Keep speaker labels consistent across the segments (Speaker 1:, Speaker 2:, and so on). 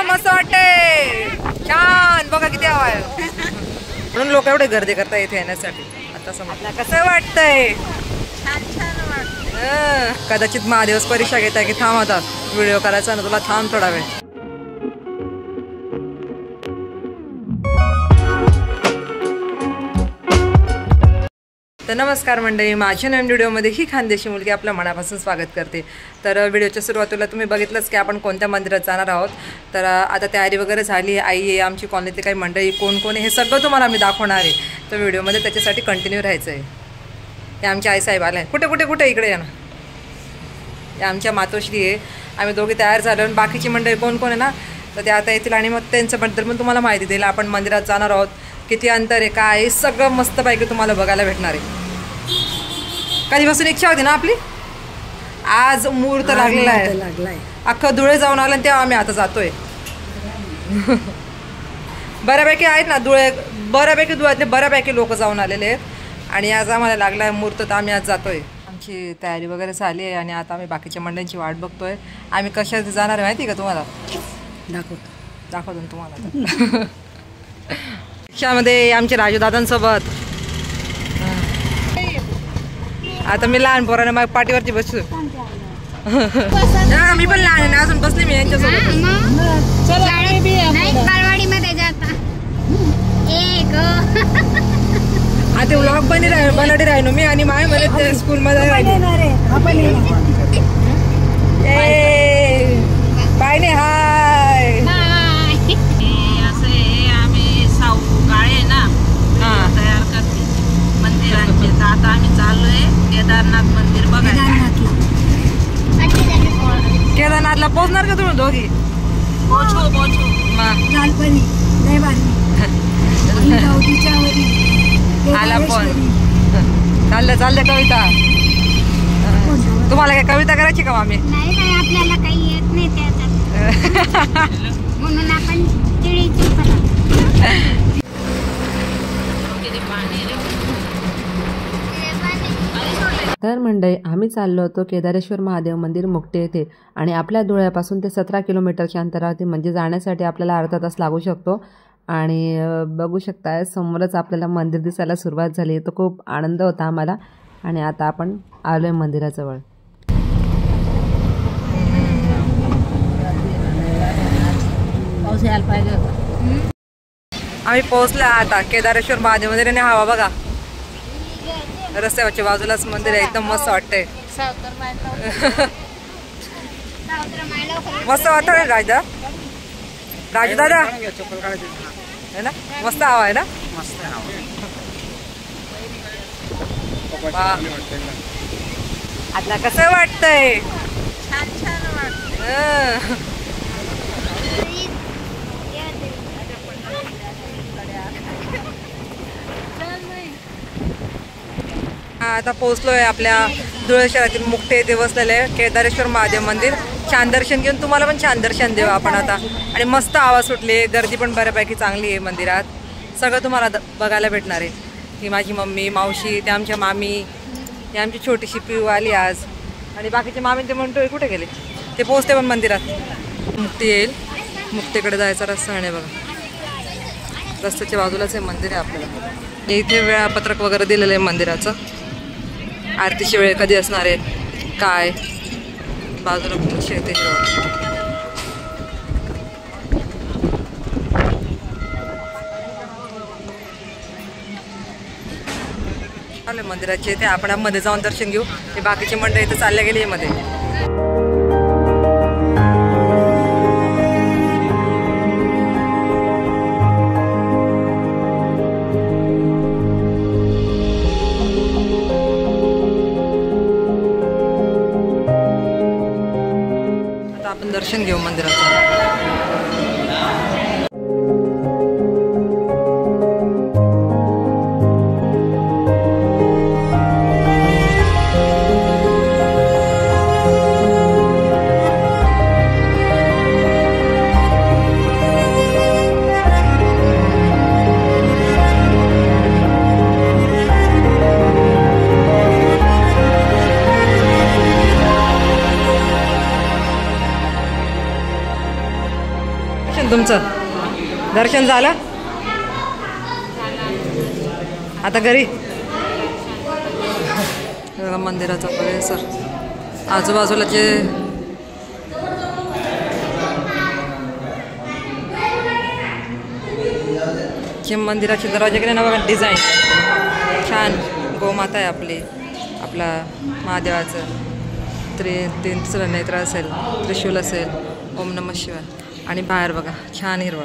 Speaker 1: मस्त वाटतंय, छान. बघा किती हवा आहे, म्हणून लोक एवढे गर्दी करतात इथे येण्यासाठी. आता समजला कसं वाटतंय? कदाचित महादेवस परीक्षा घेताय की थांब आता व्हिडिओ करायचा ना तुला, थांब थोडा वेळ. तर नमस्कार मंडळी, माझ्या नवीन व्हिडिओमध्ये ही खानदेशी मुलगी आपल्या मनापासून स्वागत करते. तर व्हिडिओच्या सुरुवातीला तुम्ही बघितलंच की आपण कोणत्या मंदिरात जाणार आहोत. तर आता तयारी वगैरे झाली, आई आहे, आमची कॉलनीतली काही मंडळी, कोण कोण हे सगळं तुम्हाला मी दाखवणार आहे. तर व्हिडिओमध्ये त्याच्यासाठी कंटिन्यू राहायचं आहे. हे आमच्या आईसाहेब आले, कुठे कुठे कुठे इकडे या ना. हे आमच्या मातोश्री आहे. आम्ही दोघी तयार झालो आणि बाकीची मंडळी कोण कोण आहे ना, तर ते आता येतील आणि मग त्यांच्याबद्दल पण तुम्हाला माहिती देईल. आपण मंदिरात जाणार आहोत, किती अंतर आहे, काय आहे, सगळं मस्तपैकी तुम्हाला बघायला भेटणार आहे. कधीपासून इच्छा होती ना आपली, आज मुहूर्त लागलेला आहे. अख्खं धुळे जाऊन आलं तेव्हा आम्ही आता जातोय. बऱ्यापैकी आहेत ना धुळे, बऱ्यापैकी धुळ्यातले बऱ्यापैकी लोक जाऊन आलेले आहेत आणि आज आम्हाला लागला आहे मुहूर्त, तर आम्ही आज जातोय. आमची तयारी वगैरे झाली आहे आणि आता आम्ही बाकीच्या मंडळींची वाट बघतोय. आम्ही कशात जाणार माहिती का तुम्हाला, दाखवतो ना तुम्हाला. रिक्षामध्ये आमचे राजूदादांसोबत. आता मी लहान पोराने मग पाठीवरती बसू. मी पण लहान आहे, अजून बसले मी यांच्यासोबत. आता व्लॉग बनवते राहिलो मी आणि माय मध्ये स्कूल मध्ये बाय ने हाय.
Speaker 2: असे आम्ही साऊ गाळे ना तयार करते मंदिरांचे. तर आता आम्ही चाललोय केदारनाथ मंदिर बघायला.
Speaker 1: केदारनाथला पोहोचणार का तुम्ही दोघी?
Speaker 2: पोचू
Speaker 1: आला पण चाललं चाललं कविता. तुम्हाला काय कविता करायची का मामी?
Speaker 3: नाही आपल्याला काही येत नाही त्याच्यात, म्हणून आपण
Speaker 4: तर मंडळी, आम्ही चाललो होतो केदारेश्वर महादेव मंदिर मुक्टे येथे आणि आपल्या धुळ्यापासून ते 17 किलोमीटरच्या अंतरावरती, म्हणजे जाण्यासाठी आपल्याला अर्धा तास लागू शकतो. आणि बघू शकताय समोरच आपल्याला मंदिर दिसायला सुरुवात झाली. तर खूप आनंद होता आम्हाला आणि आता आपण आलोय मंदिराजवळ.
Speaker 2: पाऊस यायला पाहिजे.
Speaker 1: आम्ही पोहोचला आता केदारेश्वर महादेव मंदिर आणि हवा बघा, रस्त्यावरच्या बाजूलाच मंदिर आहे. एकदम मस्त वाटतंय, मस्त वाटतंय. राजदा राजू दादा है ना, मस्त हवा आहे ना. आता कसं वाटतंय?
Speaker 2: छान वाटतंय.
Speaker 1: आता पोहोचलोय आपल्या धुळे शहरातील मुक्टे येथे बसलेले केदारेश्वर महादेव मंदिर. छान दर्शन घेऊन तुम्हाला पण छान दर्शन देऊ आपण आता. आणि मस्त आवाज सुटले, गर्दी पण बऱ्यापैकी चांगली आहे मंदिरात. सगळं तुम्हाला बघायला भेटणार आहे. ही माझी मम्मी, मावशी, ते आमच्या मामी, ही आमची छोटीशी पिऊ आली आज. आणि बाकीचे मामी ते म्हणतोय कुठे गेले, ते पोहोचते पण मंदिरात. मुक्ती येईल, मुक्तीकडे जायचा रस्ता नाही बघा, रस्त्याच्या बाजूलाच हे मंदिर आहे आपल्याला. इथे वेळापत्रक वगैरे दिलेलं आहे मंदिराचं. आरतीची वेळ कधी असणार आहे काय, बाजूला पण शेत आहे. आले मंदिराचे ते आपण मध्ये जाऊन दर्शन घेऊ. ते बाकीचे मंडळी इथे चालले गेले मध्ये. आपण दर्शन घेऊ मंदिराचं. दर्शन तुमचं दर्शन झालं आता घरी. मंदिराचा परिसर आजूबाजूला जे मंदिराचे दरवाजे केले ना बघा डिझाईन छान. गोमाता आहे आपली आपला महादेवाचं तीन नेत्र असेल त्रिशूल असेल ओम नमः शिवाय आणि बाहेर बघा छान हिरवळ.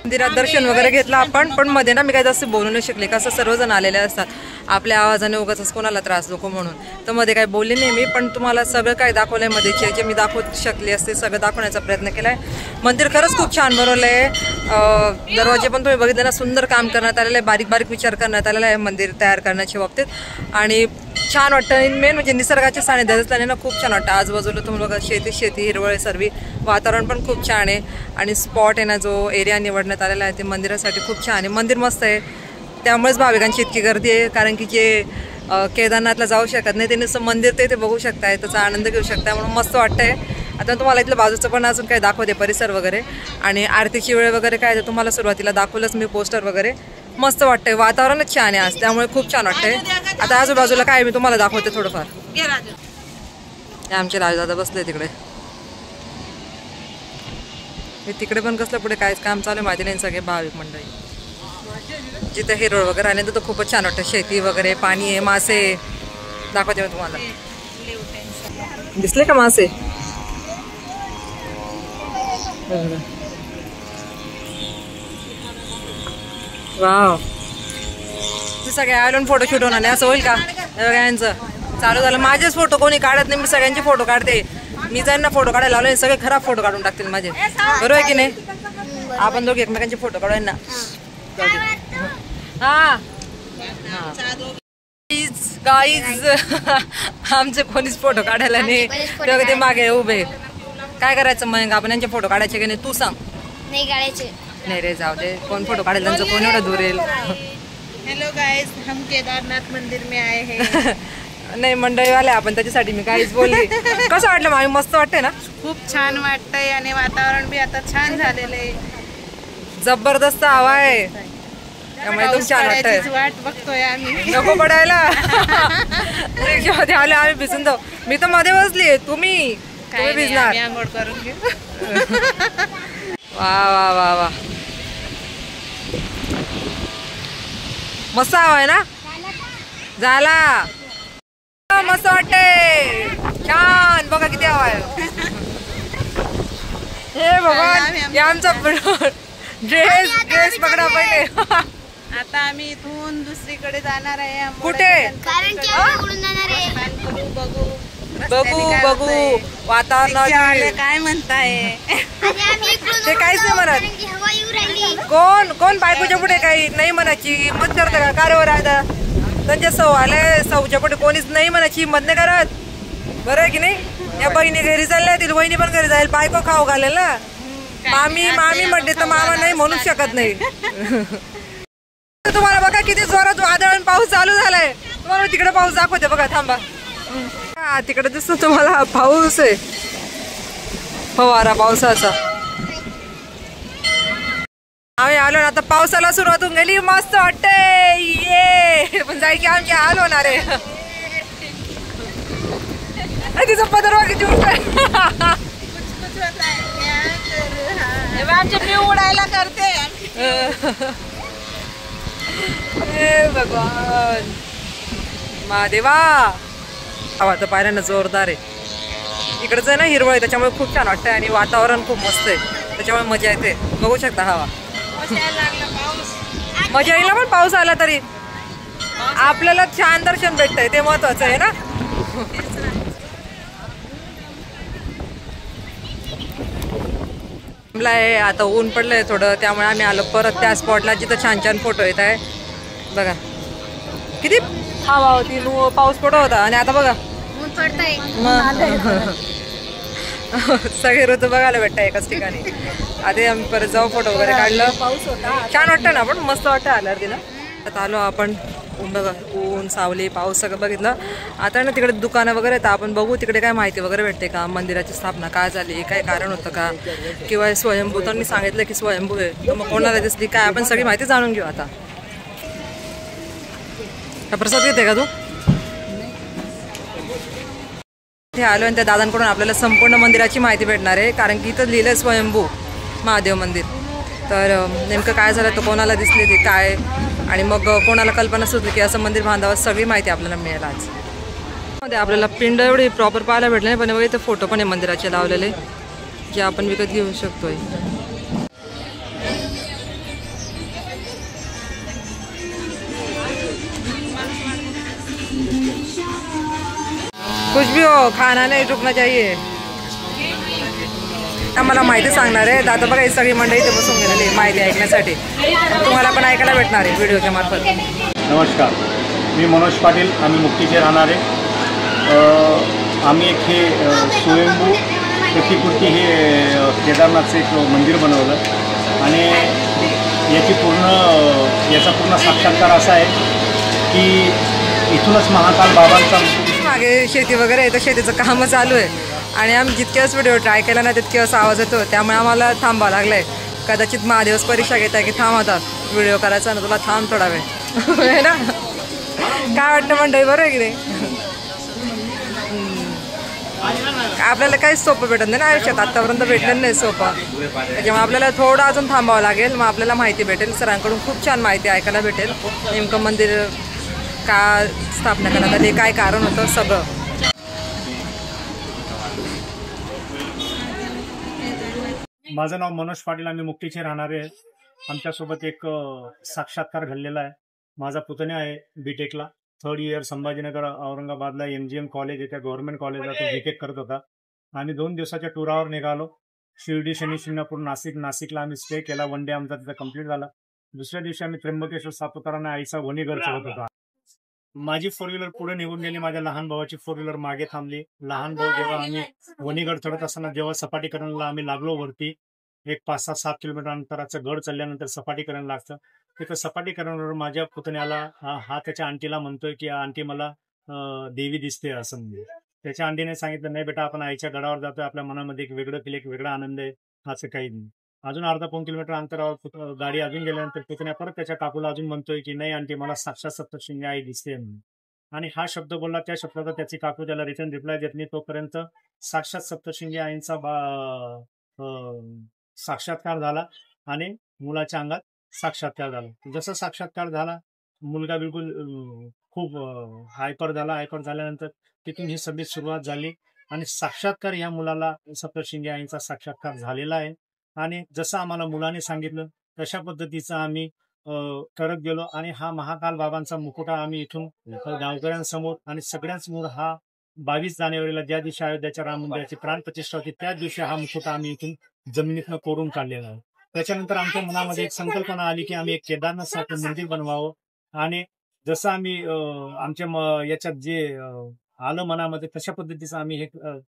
Speaker 1: मंदिरात दर्शन वगैरे घेतलं आपण पण मध्ये ना मी काही जास्त बोलू नाही शकले कसं सर्वजण आलेले असतात आपल्या आवाजाने उगाच कोणाला त्रास नको म्हणून तर मध्ये काही बोलले नाही मी. पण तुम्हाला सगळं काय दाखवलंय मध्ये जे मी दाखवू शकले असते सगळं दाखवण्याचा प्रयत्न केलाय. मंदिर खरंच खूप छान बनवलं आहे. दरवाजे पण तुम्ही बघितले ना सुंदर काम करण्यात आलेलं आहे. बारीक बारीक विचार करण्यात आलेला आहे मंदिर तयार करण्याच्या बाबतीत आणि छान वाटतं. मेन म्हणजे निसर्गाच्या सानिध्यात असल्याने ना खूप छान वाटतं. आजूबाजूला तुम्ही बघा शेती हिरवळ आहे सर्व. वातावरण पण खूप छान आहे आणि स्पॉट आहे ना जो एरिया निवडण्यात आलेला आहे ते मंदिरासाठी खूप छान आहे. मंदिर मस्त आहे त्यामुळेच भाविकांची इतकी गर्दी आहे कारण की जे केदारनाथला जाऊ शकत नाही ते नुसतं मंदिर ते बघू शकताय त्याचा आनंद घेऊ शकताय म्हणून मस्त वाटतंय. आता तुम्हाला इथलं बाजूचं पण अजून काही दाखवते परिसर वगैरे आणि आरतीची वेळ वगैरे काय तर तुम्हाला सुरुवातीला दाखवलंच मी पोस्टर वगैरे. मस्त वाटतंय वातावरणच छान आहे आज त्यामुळे खूप छान वाटतंय. आता आजूबाजूला काय मी तुम्हाला दाखवते थोडंफार. आमचे राजदादा बसले तिकडे तिकडे पण कसलं पुढे काय काम चालू आहे माहिती नाही. सगळे भाविक मंडळी जिथे हिरवळ वगैरे आले तर खूपच छान वाटतं. शेती वगैरे पाणी आहे मासे दाखवते मी तुम्हाला. दिसले का मासे वाव. सगळे आलून फोटो शूट होणार नाही असं होईल का. सगळ्यांचं चालू झालं माझेच फोटो कोणी काढत नाही मी सगळ्यांचे फोटो काढते. मी ज्यांना फोटो काढायला लावले सगळे खराब फोटो काढून टाकतील माझे बरोबर आहे की नाही. आपण दोघे एकमेकांचे फोटो काढूया ना. हा गाईज आमचे कोणीच फोटो काढायला नाही तेव्हा ते मागे उभे. काय करायचं मग आपण यांचे फोटो काढायचे की नाही तू सांग.
Speaker 3: नाही काढायचे
Speaker 1: नाही रे जाऊ दे कोण फोटो काढेल त्यांचं कोण एवढं दूर येईल.
Speaker 2: हेलो गाइस हम केदारनाथ मंदिर में आए हैं.
Speaker 1: नाही मंडळी वाले आपण त्याच्यासाठी मी काहीच बोलली. कसं वाटलं मामी मस्त वाटतंय ना.
Speaker 2: खूप छान वाटतंय आणि वातावरण बी आता छान झालेलं आहे.
Speaker 1: जबरदस्त हवा आहे त्यामुळे एकदम छान वाटतंय.
Speaker 2: वाट बघतोय आम्ही
Speaker 1: नको पडायला. रिक्षामध्ये आले आम्ही भिजून जाऊ. मी तर मध्ये बसली तुम्ही भिजणार.
Speaker 2: आंघोळ करून घेऊ.
Speaker 1: वा वा वा वा मस्त हवा आहे ना. झाला मस्त वाटते छान. बघा किती हवा आहे. हे भगवान आमचा ड्रेस पकडा पहिले.
Speaker 2: आता आम्ही इथून दुसरीकडे जाणार आहे.
Speaker 1: कुठे
Speaker 3: कारण की आम्ही उडून जाणार आहे.
Speaker 1: बघू वातावरण
Speaker 2: काय म्हणताय.
Speaker 1: ते काहीच नाही म्हणत.
Speaker 3: हवा येऊ राहिली.
Speaker 1: कोण बायकोच्या पुढे काही नाही म्हणायची हिंमत करतं का कारवर आता त्यांच्या सौ आले सौच्या पुढे कोणीच नाही म्हणायची हिंमत नाही करत बरं आहे की नाही. या बहिणी घरी चालल्या ती बहिणी पण घरी जाईल बायको खाऊ घालेल ना. मामी म्हटले तर मामा नाही म्हणूच शकत नाही. तुम्हाला बघा किती जोरात वादळ पाऊस चालू झालाय. तुम्हाला तिकडे पाऊस दाखवते बघा थांबा. हा तिकडे दिसतो तुम्हाला पाऊस आहे फवारा पावसाचा. आम्ही आलो ना आता पावसाला सुरुवात होऊन गेली. मस्त वाटतंय ये पण जाय की आमची हाल होणार आहे. तिचा पदर वागिची
Speaker 2: आमचे मी उडायला करते.
Speaker 1: भगवान महादेवा. हवा तर पायऱ्यानं जोरदार आहे. इकडचं आहे ना हिरवळ आहे त्याच्यामुळे खूप छान वाटतंय आणि वातावरण खूप मस्त आहे त्याच्यामुळे मजा येते. बघू शकता हवा मजा येईल पण पाऊस आला तरी आपल्याला छान दर्शन भेटतंय ते महत्वाचं आहे ना. आता ऊन पडलंय थोडं त्यामुळे आम्ही आलो परत त्या स्पॉटला जिथं छान छान फोटो येत आहे. बघा किती हवा होती पाऊस पडत होता आणि आता बघा
Speaker 3: ऊन पडतंय.
Speaker 1: सगळे ऋतू बघायला भेटतं एकाच ठिकाणी. आधी आम्ही परत जाऊ फोटो वगैरे काढलं. छान वाटतं ना पण मस्त वाटतं आल्यावर तिला. आता आलो आपण बघा ऊन सावली पाऊस सगळं बघितलं. आता ना तिकडे दुकानं वगैरे तर आपण बघू तिकडे काय माहिती वगैरे भेटते का, मंदिराची स्थापना काय झाली, काय कारण होतं का, किंवा स्वयंभू त्यांनी सांगितलं की स्वयंभू आहे तर मग कोणाला दिसली काय, आपण सगळी माहिती जाणून घेऊ. आता प्रसाद घेते का तू? इथे आलो आणि त्या दादांकडून आपल्याला संपूर्ण मंदिराची माहिती भेटणार आहे, कारण की इथं लिहिलं आहे स्वयंभू महादेव मंदिर. तर नेमकं काय झालं, तर कोणाला दिसली ती काय, आणि मग कोणाला कल्पना सुचली की असं मंदिर बांधावं, सगळी माहिती आपल्याला मिळेल आज. मध्ये आपल्याला पिंड एवढी प्रॉपर पाहायला भेटले नाही, पण बघा इथे फोटो पण आहे मंदिराचे लावलेले जे आपण विकत घेऊ शकतोय. कुछ भी हो खाना नाही रुकना चाहिए. आम्हाला माहिती सांगणार आहे आता बघा, ही सगळी मंडळी इथे बसून गेलेली माहिती ऐकण्यासाठी. तुम्हाला पण ऐकायला भेटणार आहे व्हिडिओच्या मार्फत.
Speaker 5: नमस्कार, मी मनोज पाटील, आम्ही मुक्तीचे राहणारे. आम्ही एक हे स्वयंभू प्रतिकृती हे केदारनाथचं एक मंदिर बनवलं आणि याचा पूर्ण साक्षात्कार असा आहे की इथूनच महाकाल बाबांचा.
Speaker 1: मागे शेती वगैरे आहे तर शेतीचं कामं चालू आहे आणि आम्ही जितक्याच व्हिडिओ ट्राय केला ना तितक्याच आवाज येतो, त्यामुळे आम्हाला थांबावं लागलं आहे. कदाचित महादेवस परीक्षा घेत आहे की थांब आता व्हिडिओ करायचा ना, तुला थांब थोडा वेळ आहे ना. काय वाटतं मंडळी, बरं आहे की नाही? आपल्याला काहीच सोपं भेटत नाही ना आयुष्यात, आत्तापर्यंत भेटलं नाही सोपं, त्याच्यामुळे आपल्याला थोडं अजून थांबावं लागेल. मग आपल्याला माहिती भेटेल, सरांकडून खूप छान माहिती ऐकायला भेटेल. नेमकं मंदिर का स्थापना करण्यात आली, काय कारण होतं सगळं.
Speaker 5: माझं नाव मनोज पाटील, आम्ही मुक्तीचे राहणारे आहेत. आमच्यासोबत एक साक्षात्कार घडलेला आहे. माझा पुतण्या आहे बीटेकला, 3rd इयर संभाजीनगर औरंगाबादला MGM कॉलेज आहे, त्या गव्हर्नमेंट कॉलेजला तो बीटेक करत होता. आम्ही 2 दिवसाच्या टुरावर निघालो. शिर्डी, शनी शिंगणापूर, नाशिकला आम्ही स्टे केला. 1 डे आमचा तिथं कंप्लीट झाला. दुसऱ्या दिवशी आम्ही त्र्यंबकेश्वर, सापुतारा आणि आईचा वणीगड चढत होता. माझी 4 व्हीलर पुढे निघून गेली, माझ्या लहान भावाची 4 व्हीलर मागे थांबली. लहान भाऊ जेव्हा आम्ही वणीगड चढत असताना जेव्हा सपाटीकरणाला आम्ही लागलो वरती, एक 5-7 किलोमीटर अंतराचं गड चढल्यानंतर सपाटीकरण लागतं. तिथं सपाटीकरणावर माझ्या पुतण्याला हा त्याच्या आंटीला म्हणतोय की आंटी मला देवी दिसते असं. म्हणजे त्याच्या आंटीने सांगितलं नाही बेटा, आपण आईच्या गडावर जातोय, आपल्या मनामध्ये एक वेगळं फील, एक वेगळा आनंद आहे, असं काही नाही. अजून अर्धा-पाऊण किलोमीटर अंतरावर गाडी अजून गेल्यानंतर पुतण्या परत त्याच्या काकूला अजून म्हणतोय की नाही आंटी, मला साक्षात सप्तशृंगी आई दिसते. आणि हा शब्द बोलला, त्या शब्दाचा त्याची काकू त्याला रिटर्न रिप्लाय देत नाही. तोपर्यंत साक्षात सप्तशृंगी आईंचा साक्षात्कार झाला आणि मुलाच्या अंगात साक्षात्कार झाला. जसं साक्षात्कार झाला, मुलगा बिलकुल खूप हायपर झाला. हायपर झाल्यानंतर तिथून ही सगळी सुरुवात झाली आणि साक्षात्कार या मुलाला सप्तशृंगी आईंचा साक्षात्कार झालेला आहे. आणि जसं आम्हाला मुलाने सांगितलं तशा पद्धतीचं आम्ही करत गेलो आणि हा महाकाल बाबांचा मुकुटा आम्ही इथून गावकऱ्यांसमोर आणि सगळ्यांसमोर हा 22 जानेवारीला ज्या दिवशी अयोध्याच्या राम मंदिराची प्राणप्रतिष्ठा होती त्याच दिवशी हा मुकुटा आम्ही इथून जमिनीतनं कोरून काढलेला आहे. त्याच्यानंतर आमच्या मनामध्ये एक संकल्पना आली की आम्ही एक केदारनाथसारखं मंदिर बनवावं. आणि जसं आम्ही आमच्या याच्यात जे आलं मनामध्ये तशा पद्धतीचं आम्ही हे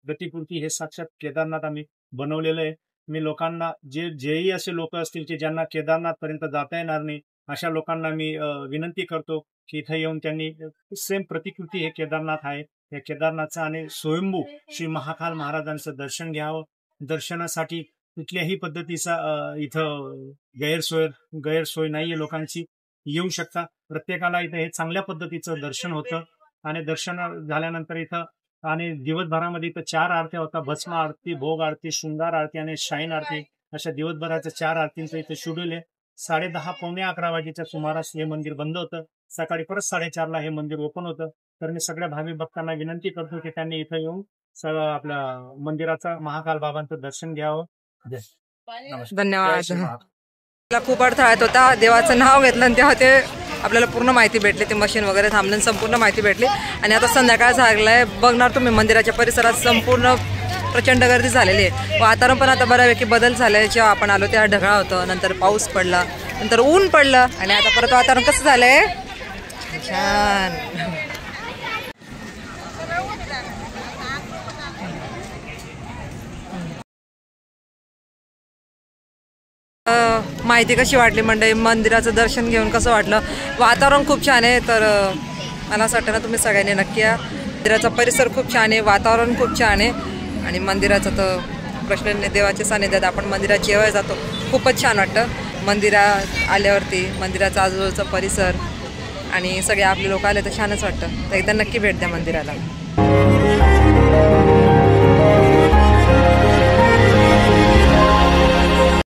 Speaker 5: गतिपूर्ती हे साक्षात केदारनाथ आम्ही बनवलेलं आहे. मी लोकांना जेही असे लोक असतील की ज्यांना केदारनाथ पर्यंत जाता येणार नाही, अशा लोकांना मी विनंती करतो की इथं येऊन त्यांनी सेम प्रतिकृती हे केदारनाथ आहे, या केदारनाथचं आणि स्वयंभू श्री महाकाल महाराजांचं दर्शन घ्यावं. दर्शनासाठी कुठल्याही पद्धतीचा इथं गैरसोय नाहीये लोकांची, येऊ शकता. प्रत्येकाला इथं हे चांगल्या पद्धतीचं दर्शन होतं आणि दर्शन झाल्यानंतर इथं आणि दिवसभरामध्ये इथं 4 आरत्या होता, भस्म आरती, भोग आरती, शृंगार आरती आणि शाईन आरती, अशा दिवसभराच्या 4 आरतींचं इथं शेड्यूल आहे. 10:30 पावणे 11 वाजेच्या सुमारास हे मंदिर बंद होतं. सकाळी परत 4:30ला हे मंदिर ओपन होतं. तर मी सगळ्या भाविक भक्तांना विनंती करतो की त्यांनी इथं येऊन सगळं आपल्या मंदिराचं महाकाल बाबांचं दर्शन घ्यावं.
Speaker 1: धन्यवाद. मला खूप अडथळा येत होता, देवाचं नाव घेतलं आणि तेव्हा ते आपल्याला पूर्ण माहिती भेटली, ते मशीन वगैरे थांबलं, संपूर्ण माहिती भेटली. आणि आता संध्याकाळ झालंय, बघणार तुम्ही मंदिराच्या परिसरात संपूर्ण प्रचंड गर्दी झालेली आहे. वातावरण पण आता बऱ्यापैकी बदल झालाय. जेव्हा आपण आलो तेव्हा ढगाळ होतं, नंतर पाऊस पडला, नंतर ऊन पडलं आणि आता परत वातावरण कसं झालंय छान. माहिती कशी वाटली मंडळी, मंदिराचं दर्शन घेऊन कसं वाटलं. वातावरण खूप छान आहे. तर मला असं वाटतं ना तुम्ही सगळ्यांनी नक्की या. मंदिराचा परिसर खूप छान आहे, वातावरण खूप छान आहे आणि मंदिराचं तर प्रश्न नाही. देवाच्या सानिध्यात आपण मंदिरात जेवायला जातो, खूपच छान वाटतं. मंदिरात आल्यावरती मंदिराचा आजूबाजूचा परिसर आणि सगळे आपले लोक आले तर छानच वाटतं. तर एकदा नक्की भेट द्या मंदिराला.